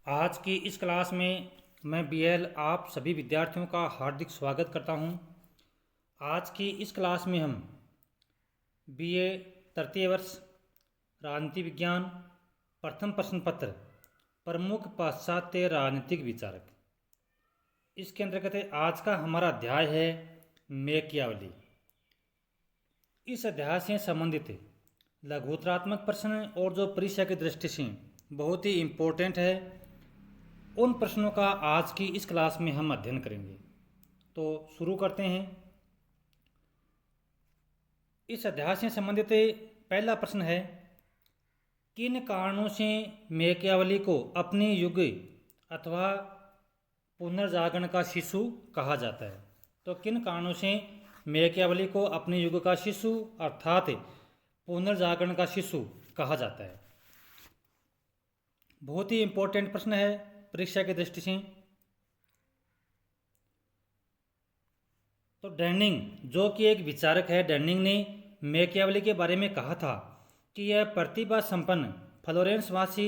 आज की इस क्लास में मैं बीएल आप सभी विद्यार्थियों का हार्दिक स्वागत करता हूं। आज की इस क्लास में हम बीए तृतीय वर्ष राजनीति विज्ञान प्रथम प्रश्न पत्र प्रमुख पाश्चात्य राजनीतिक विचारक, इसके अंतर्गत आज का हमारा अध्याय है मैकियावली। इस अध्याय से संबंधित लघुतरात्मक प्रश्न और जो परीक्षा की दृष्टि से बहुत ही इम्पोर्टेंट है, उन प्रश्नों का आज की इस क्लास में हम अध्ययन करेंगे। तो शुरू करते हैं। इस अध्याय से संबंधित पहला प्रश्न है, किन कारणों से मैकियावली को अपने युग अथवा पुनर्जागरण का शिशु कहा जाता है? तो किन कारणों से मैकियावली को अपने युग का शिशु अर्थात पुनर्जागरण का शिशु कहा जाता है? बहुत ही इम्पोर्टेंट प्रश्न है परीक्षा की दृष्टि से। तो डैनिंग, जो कि एक विचारक है, डैनिंग ने मैकियावली के बारे में कहा था कि यह प्रतिभा संपन्न फ्लोरेंसवासी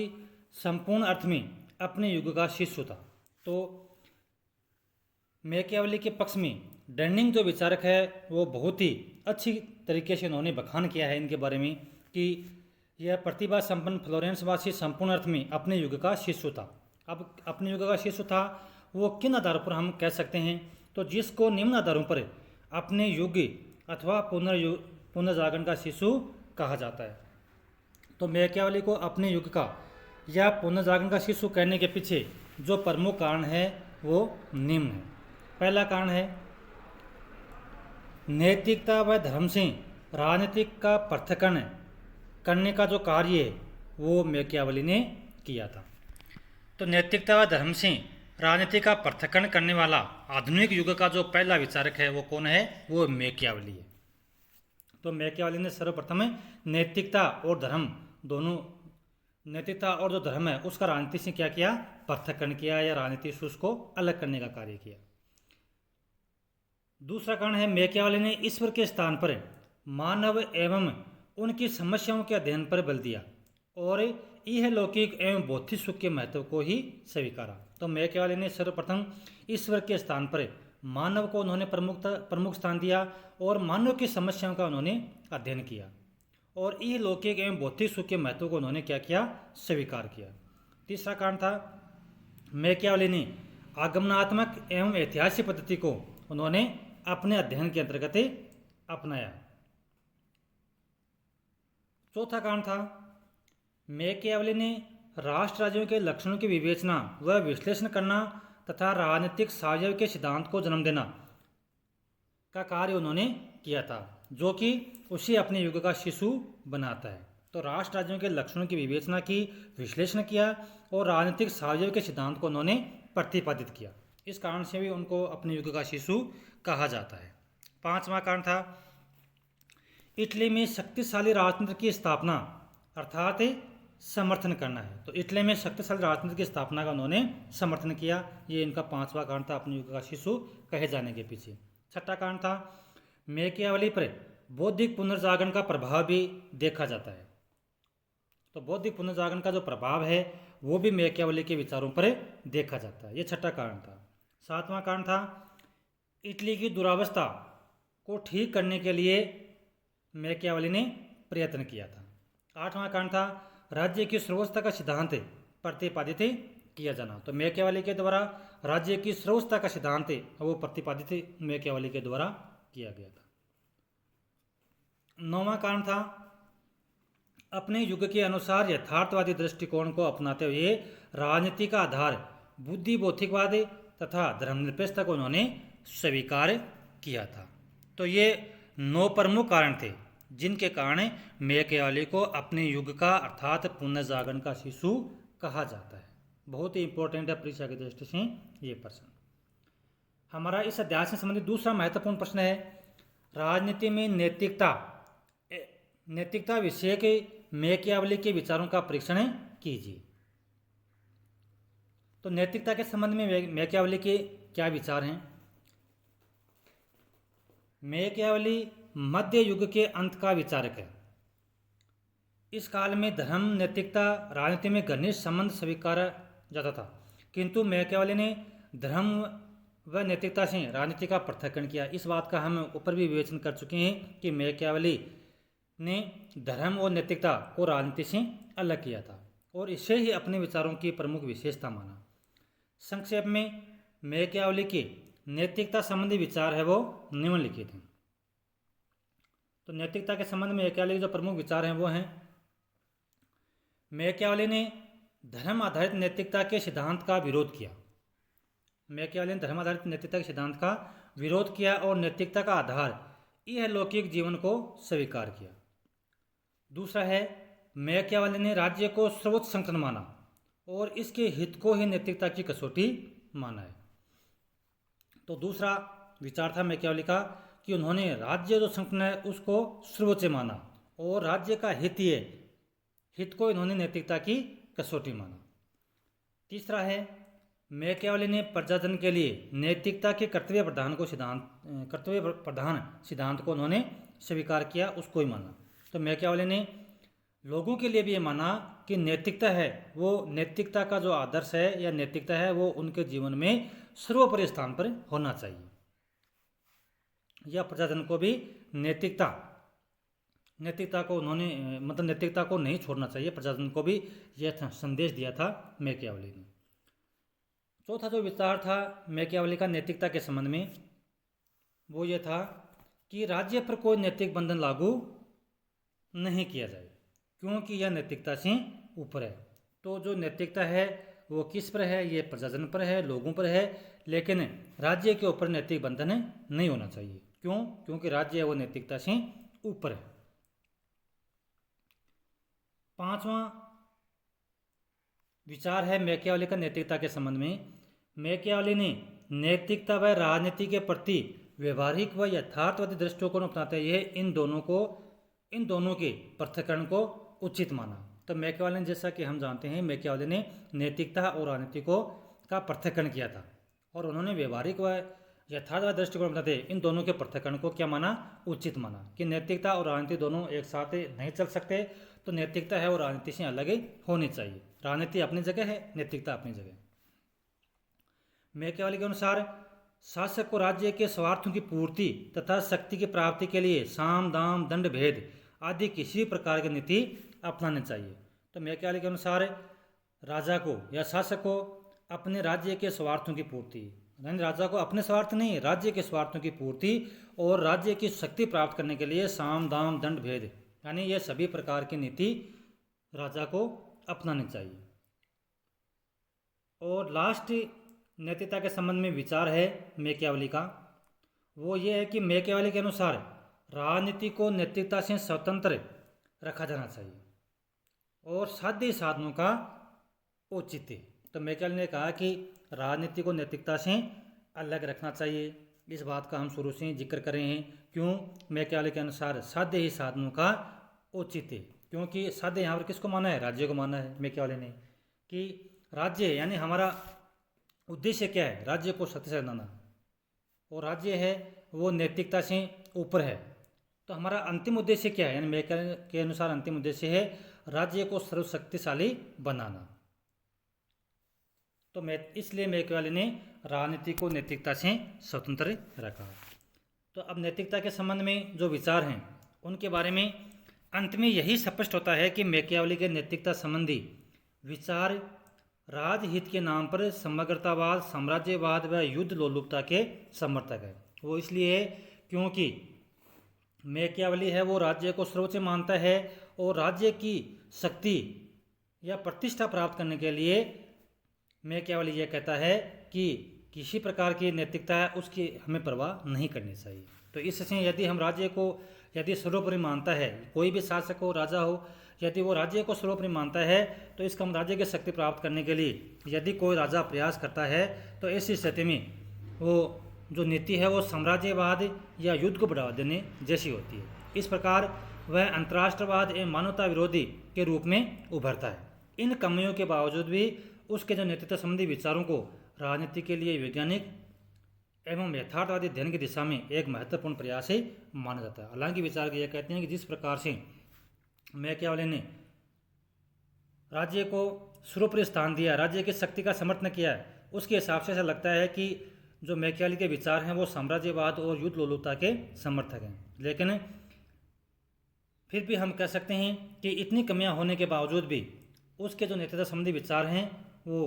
संपूर्ण अर्थ में अपने युग का शिशु था। तो मैकियावली के पक्ष में डैनिंग जो विचारक है वो बहुत ही अच्छी तरीके से उन्होंने बखान किया है इनके बारे में कि यह प्रतिभा संपन्न फ्लोरेंसवासी संपूर्ण अर्थ में अपने युग का शिशु था। अब अपने युग का शिशु था वो किन आधारों पर हम कह सकते हैं? तो जिसको निम्न आधारों पर अपने युग अथवा पुनर्जागरण का शिशु कहा जाता है। तो मैकियावली को अपने युग का या पुनर्जागरण का शिशु कहने के पीछे जो प्रमुख कारण है वो निम्न है। पहला कारण है, नैतिकता व धर्म से राजनीतिक का पृथक्करण करने का जो कार्य है वो मैकियावली ने किया था। तो नैतिकता व धर्म से राजनीति का पृथक्करण करने वाला आधुनिक युग का जो पहला विचारक है वो कौन है? वो मैकियावली है। तो मैकियावली ने सर्वप्रथम नैतिकता और धर्म दोनों, नैतिकता और जो धर्म है उसका राजनीति से क्या किया? पृथक्करण किया या राजनीति से उसको अलग करने का कार्य किया। दूसरा कारण है, मैकियावली ने ईश्वर के स्थान पर मानव एवं उनकी समस्याओं के अध्ययन पर बल दिया और यह लौकिक एवं भौतिक सुख के महत्व को ही स्वीकारा। तो मैकियावली ने सर्वप्रथम ईश्वर के स्थान पर मानव को उन्होंने प्रमुख स्थान दिया और मानव की समस्याओं का उन्होंने अध्ययन किया और यह लौकिक एवं भौतिक सुख के महत्व को उन्होंने क्या किया? स्वीकार किया। तीसरा कारण था, मैकियावली ने आगमनात्मक एवं ऐतिहासिक पद्धति को उन्होंने अपने अध्ययन के अंतर्गत अपनाया। चौथा कारण था, मैकियावली ने राष्ट्र राज्यों के लक्षणों की विवेचना व विश्लेषण करना तथा राजनीतिक साझेदारी के सिद्धांत को जन्म देना का कार्य उन्होंने किया था, जो कि उसे अपने युग का शिशु बनाता है। तो राष्ट्र राज्यों के लक्षणों की विवेचना की, विश्लेषण किया और राजनीतिक साझेदारी के सिद्धांत को उन्होंने प्रतिपादित किया। इस कारण से भी उनको अपने युग का शिशु कहा जाता है। पांचवा कारण था, इटली में शक्तिशाली राजतंत्र की स्थापना अर्थात समर्थन करना है। तो इटली में शक्तिशाली राजतंत्र की स्थापना का उन्होंने समर्थन किया। ये इनका पांचवा कारण था अपने युग का शिशु कहे जाने के पीछे। छठा कारण था, मैकियावली पर बौद्धिक पुनर्जागरण का प्रभाव भी देखा जाता है। तो बौद्धिक पुनर्जागरण का जो प्रभाव है वो भी मैकियावली के विचारों पर देखा जाता है। ये छठा कारण था। सातवां कारण था, इटली की दुरावस्था को ठीक करने के लिए मैकियावली ने प्रयत्न किया था। आठवां कारण था, राज्य की सर्वोच्चता का सिद्धांत प्रतिपादित किया जाना। तो मैकियावली के द्वारा राज्य की सर्वोच्चता का सिद्धांत वो प्रतिपादित मैकियावली के द्वारा किया गया था। नौवां कारण था, अपने युग के अनुसार यथार्थवादी दृष्टिकोण को अपनाते हुए राजनीति का आधार बुद्धि भौतिकवाद तथा धर्मनिरपेक्षता को उन्होंने स्वीकार किया था। तो ये 9 प्रमुख कारण थे जिनके कारण मैकियावली को अपने युग का अर्थात पुनर्जागरण का शिशु कहा जाता है। बहुत ही इंपॉर्टेंट है परीक्षा की दृष्टि से ये प्रश्न। हमारा इस अध्याय से संबंधित दूसरा महत्वपूर्ण प्रश्न है, राजनीति में नैतिकता विषय के मैकियावली के विचारों का परीक्षण कीजिए। तो नैतिकता के संबंध में मैकियावली के क्या विचार हैं? मैकियावली मध्य युग के अंत का विचारक है। इस काल में धर्म, नैतिकता, राजनीति में घनिष्ठ संबंध स्वीकार जाता था, किंतु मैकियावेली ने धर्म व नैतिकता से राजनीति का पृथक्करण किया। इस बात का हम ऊपर भी विवेचन कर चुके हैं कि मैकियावेली ने धर्म और नैतिकता को राजनीति से अलग किया था और इसे ही अपने विचारों की प्रमुख विशेषता माना। संक्षेप में मैकियावेली के नैतिकता संबंधी विचार है वो निम्नलिखित हैं। तो नैतिकता के संबंध में मैकियावेली के जो प्रमुख विचार हैं वो हैं, मैकियावेली ने धर्म आधारित नैतिकता के सिद्धांत का विरोध किया। मैकियावेली ने धर्म आधारित नैतिकता के सिद्धांत का विरोध किया और नैतिकता का आधार यह लौकिक जीवन को स्वीकार किया। दूसरा है, मैकियावेली ने राज्य को सर्वोच्च संगठन माना और इसके हित को ही नैतिकता की कसौटी माना है। तो दूसरा विचार था मैकियावेली का कि उन्होंने राज्य जो संगठन है उसको सर्वोच्च माना और राज्य का हित को इन्होंने नैतिकता की कसौटी माना। तीसरा है, मैकियावेली ने प्रजाजन के लिए नैतिकता के कर्तव्य प्रधान सिद्धांत को उन्होंने स्वीकार किया, उसको ही माना। तो मैकियावेली ने लोगों के लिए भी ये माना कि नैतिकता है वो नैतिकता का जो आदर्श है या नैतिकता है वो उनके जीवन में सर्वोपरि स्थान पर होना चाहिए, या प्रजाजन को भी नैतिकता को उन्होंने मतलब नैतिकता को नहीं छोड़ना चाहिए, प्रजाजन को भी यह संदेश दिया था मैकियावेली ने। चौथा जो विचार था मैकियावेली का नैतिकता के संबंध में वो ये था कि राज्य पर कोई नैतिक बंधन लागू नहीं किया जाए क्योंकि यह नैतिकता से ऊपर है। तो जो नैतिकता है वो किस पर है, ये प्रजाजन पर है, लोगों पर है, लेकिन राज्य के ऊपर नैतिक बंधन नहीं होना चाहिए। क्यों? क्योंकि राज्य है वो नैतिकता से ऊपर है। पांचवा विचार है मैकियावेली का नैतिकता के संबंध में, मैकियावेली ने नैतिकता व राजनीति के प्रति व्यवहारिक व यथार्थवादी दृष्टिकोण अपनाते हुए इन दोनों के पृथक्करण को उचित माना। तो मैकियावेली ने, जैसा कि हम जानते हैं, मैकियावेली ने नैतिकता और राजनीति का पृथक्करण किया था और उन्होंने व्यवहारिक व यथार्थवादी दृष्टिकोण अपनाते इन दोनों के पृथक्करण को क्या माना? उचित माना कि नैतिकता और राजनीति दोनों एक साथ नहीं चल सकते, तो नैतिकता है वो राजनीति से अलग होनी चाहिए। राजनीति अपनी जगह है, नैतिकता अपनी जगह। मैकियावेली के अनुसार शासक को राज्य के स्वार्थों की पूर्ति तथा शक्ति की प्राप्ति के लिए साम दाम दंड भेद आदि किसी प्रकार की नीति अपनानी चाहिए। तो मैकियावेली के अनुसार राजा को या शासक को अपने राज्य के स्वार्थों की पूर्ति, यानी राजा को अपने स्वार्थ नहीं, राज्य के स्वार्थों की पूर्ति और राज्य की शक्ति प्राप्त करने के लिए साम दाम दंड भेद, यानी ये सभी प्रकार की नीति राजा को अपनानी चाहिए। और लास्ट नैतिकता के संबंध में विचार है मैकियावेली का, वो ये है कि मैकियावेली के अनुसार राजनीति को नैतिकता से स्वतंत्र रखा जाना चाहिए और साध्य साधनों का औचित्य। तो मैकियावेली ने कहा कि राजनीति को नैतिकता से अलग रखना चाहिए। इस बात का हम शुरू से ही जिक्र कर रहे हैं। क्यों? मैकियावेली के अनुसार साध्य ही साधनों का औचित्य, क्योंकि साध्य यहाँ पर किसको माना है? राज्य को माना है मैकियावेली ने, कि राज्य यानी हमारा उद्देश्य क्या है? राज्य को शक्तिशाली बनाना, और राज्य है वो नैतिकता से ऊपर है। तो हमारा अंतिम उद्देश्य क्या है? यानी मैकियावेली के अनुसार अंतिम उद्देश्य है राज्य को सर्वशक्तिशाली बनाना। तो इसलिए मैकियावेली ने राजनीति को नैतिकता से स्वतंत्र रखा। तो अब नैतिकता के संबंध में जो विचार हैं उनके बारे में अंत में यही स्पष्ट होता है कि मैकियावेली के नैतिकता संबंधी विचार राजहित के नाम पर समग्रतावाद, साम्राज्यवाद व युद्ध लोलुपता के समर्थक है। वो इसलिए है क्योंकि मैकियावेली है वो राज्य को सर्वोच्च मानता है और राज्य की शक्ति या प्रतिष्ठा प्राप्त करने के लिए मैकियावेली ये कहता है कि किसी प्रकार की नैतिकता है उसकी हमें परवाह नहीं करनी चाहिए। तो इससे यदि हम राज्य को यदि सर्वोपरि मानता है, कोई भी शासक हो, राजा हो, यदि वो राज्य को सर्वोपरि मानता है तो इसका हम राज्य की शक्ति प्राप्त करने के लिए यदि कोई राजा प्रयास करता है तो ऐसी स्थिति में वो जो नीति है वो साम्राज्यवाद या युद्ध को बढ़ावा देने जैसी होती है। इस प्रकार वह अंतर्राष्ट्रवाद एवं मानवता विरोधी के रूप में उभरता है। इन कमियों के बावजूद भी उसके जो नेतृत्व संबंधी विचारों को राजनीति के लिए वैज्ञानिक एवं यथार्थवादी अध्ययन की दिशा में एक महत्वपूर्ण प्रयास ही माना जाता है। हालांकि विचार ये कहते हैं कि जिस प्रकार से मैकियावेली ने राज्य को सर्वोपरि स्थान दिया, राज्य की शक्ति का समर्थन किया है, उसके हिसाब से ऐसा लगता है कि जो मैकियावेली के विचार हैं वो साम्राज्यवाद और युद्ध लोलुपता के समर्थक हैं। लेकिन फिर भी हम कह सकते हैं कि इतनी कमियां होने के बावजूद भी उसके जो नेतृत्व संबंधी विचार हैं वो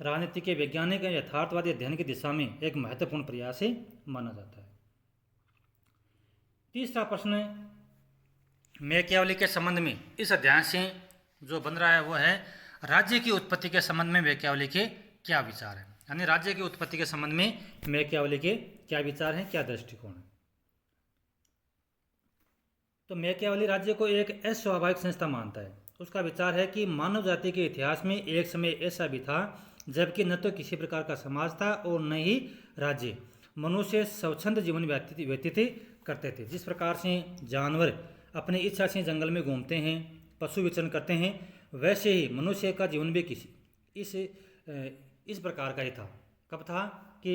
राजनीति के वैज्ञानिक या यथार्थवादी अध्ययन की दिशा में एक महत्वपूर्ण प्रयास ही माना जाता है। तीसरा प्रश्न मैकियावेली के संबंध में इस अध्याय से जो बन रहा है वो है राज्य की उत्पत्ति के संबंध में मैकियावेली के क्या विचार हैं, यानी राज्य की उत्पत्ति के संबंध में मैकियावेली के क्या विचार हैं, क्या दृष्टिकोण है। तो मैकियावेली राज्य को एक अस्वाभाविक संस्था मानता है। उसका विचार है कि मानव जाति के इतिहास में एक समय ऐसा भी था जबकि न तो किसी प्रकार का समाज था और न ही राज्य। मनुष्य स्वच्छंद जीवन व्यतीत करते थे। जिस प्रकार से जानवर अपनी इच्छा से जंगल में घूमते हैं, पशु विचरण करते हैं, वैसे ही मनुष्य का जीवन भी इस प्रकार का ही था। कब था कि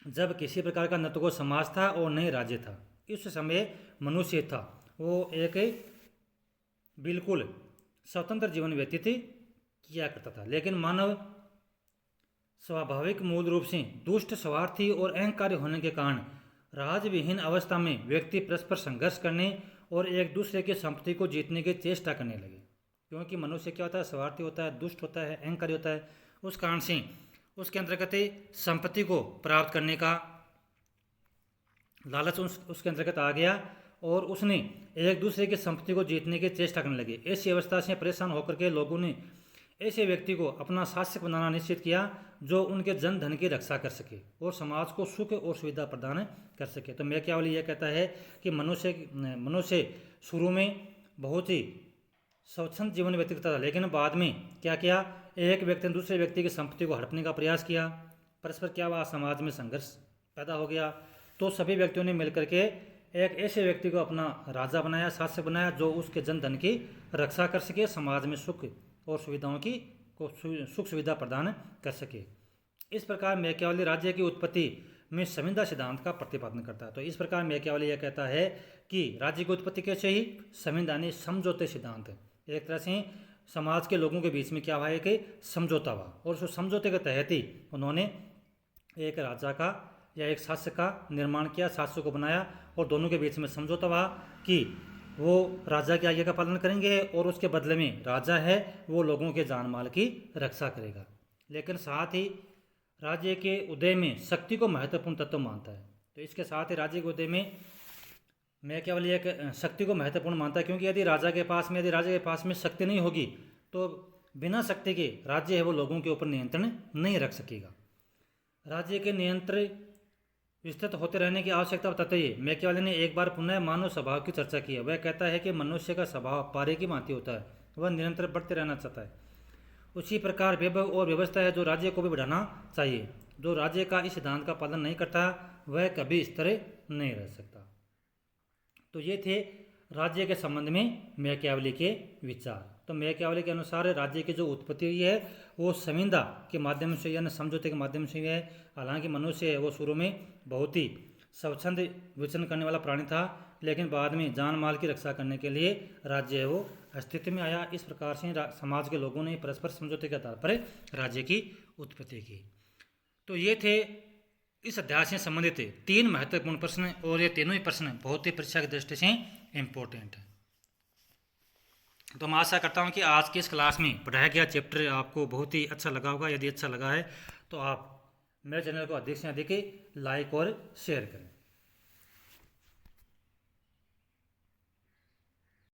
जब किसी प्रकार का न तो कोई समाज था और न ही राज्य था। इस समय मनुष्य था वो एक बिल्कुल स्वतंत्र जीवन व्यतीत किया करता था। लेकिन मानव स्वाभाविक मूल रूप से दुष्ट, स्वार्थी और अहंकारी होने के कारण राजविहीन अवस्था में व्यक्ति परस्पर संघर्ष करने और एक दूसरे की संपत्ति को जीतने की चेष्टा करने लगे। क्योंकि मनुष्य क्या होता है, स्वार्थी होता है, दुष्ट होता है, अहंकारी होता है। उस कारण से उसके अंतर्गत संपत्ति को प्राप्त करने का लालच उसके अंतर्गत आ गया और उसने एक दूसरे की संपत्ति को जीतने की चेष्टा करने लगे। ऐसी अवस्था से परेशान होकर के लोगों ने ऐसे व्यक्ति को अपना शासक बनाना निश्चित किया जो उनके जन धन की रक्षा कर सके और समाज को सुख और सुविधा प्रदान कर सके। तो मैकियावेली यह कहता है कि मनुष्य शुरू में बहुत ही स्वच्छंद जीवन व्यतीत करता था, लेकिन बाद में क्या किया, एक व्यक्ति ने दूसरे व्यक्ति की संपत्ति को हड़पने का प्रयास किया। परस्पर क्या हुआ, समाज में संघर्ष पैदा हो गया। तो सभी व्यक्तियों ने मिलकर के एक ऐसे व्यक्ति को अपना राजा बनाया, शासक बनाया जो उसके जन धन की रक्षा कर सके, समाज में सुख और सुविधाओं की सुख सुविधा प्रदान कर सके। इस प्रकार मैकियावेली राज्य की उत्पत्ति में संविदा सिद्धांत का प्रतिपादन करता है। तो इस प्रकार मैकियावेली यह कहता है कि राज्य की उत्पत्ति कैसे ही, संविधानी समझौते सिद्धांत। एक तरह से समाज के लोगों के बीच में क्या हुआ है कि समझौता हुआ और उस समझौते के तहत ही उन्होंने एक राजा का या एक शासक का निर्माण किया, शासक को बनाया और दोनों के बीच में समझौता हुआ कि वो राजा की आज्ञा का पालन करेंगे और उसके बदले में राजा है वो लोगों के जान माल की रक्षा करेगा। लेकिन साथ ही राज्य के उदय में शक्ति को महत्वपूर्ण तत्व मानता है। तो इसके साथ ही राज्य के उदय में मैकियावेली एक शक्ति को महत्वपूर्ण मानता है, क्योंकि यदि राजा के पास में शक्ति नहीं होगी तो बिना शक्ति के राज्य है वो लोगों के ऊपर नियंत्रण नहीं रख सकेगा। राज्य के नियंत्रण विस्तृत होते रहने की आवश्यकता बताते हुए मैकियावेली ने एक बार पुनः मानव स्वभाव की चर्चा की है। वह कहता है कि मनुष्य का स्वभाव पारे की भांति होता है, वह निरंतर बढ़ते रहना चाहता है। उसी प्रकार वैभव और व्यवस्था है जो राज्य को भी बढ़ाना चाहिए। जो राज्य का इस सिद्धांत का पालन नहीं करता वह कभी स्थिर नहीं रह सकता। तो ये थे राज्य के संबंध में मैकियावेली के विचार। तो मैकियावेली के अनुसार राज्य की जो उत्पत्ति हुई है वो संविदा के माध्यम से यानी समझौते के माध्यम से हुई है। हालांकि मनुष्य है वो शुरू में बहुत ही स्वच्छंद विचरण करने वाला प्राणी था, लेकिन बाद में जान माल की रक्षा करने के लिए राज्य है वो अस्तित्व में आया। इस प्रकार से समाज के लोगों ने परस्पर समझौते के आधार पर राज्य की उत्पत्ति की। तो ये थे इस अध्याय से संबंधित 3 महत्वपूर्ण प्रश्न और ये तीनों ही प्रश्न बहुत ही परीक्षा की दृष्टि से इम्पोर्टेंट है। तो मैं आशा करता हूँ कि आज की इस क्लास में पढ़ाया गया चैप्टर आपको बहुत ही अच्छा लगा होगा। यदि अच्छा लगा है तो आप मेरे चैनल को अधिक से अधिक लाइक और शेयर करें।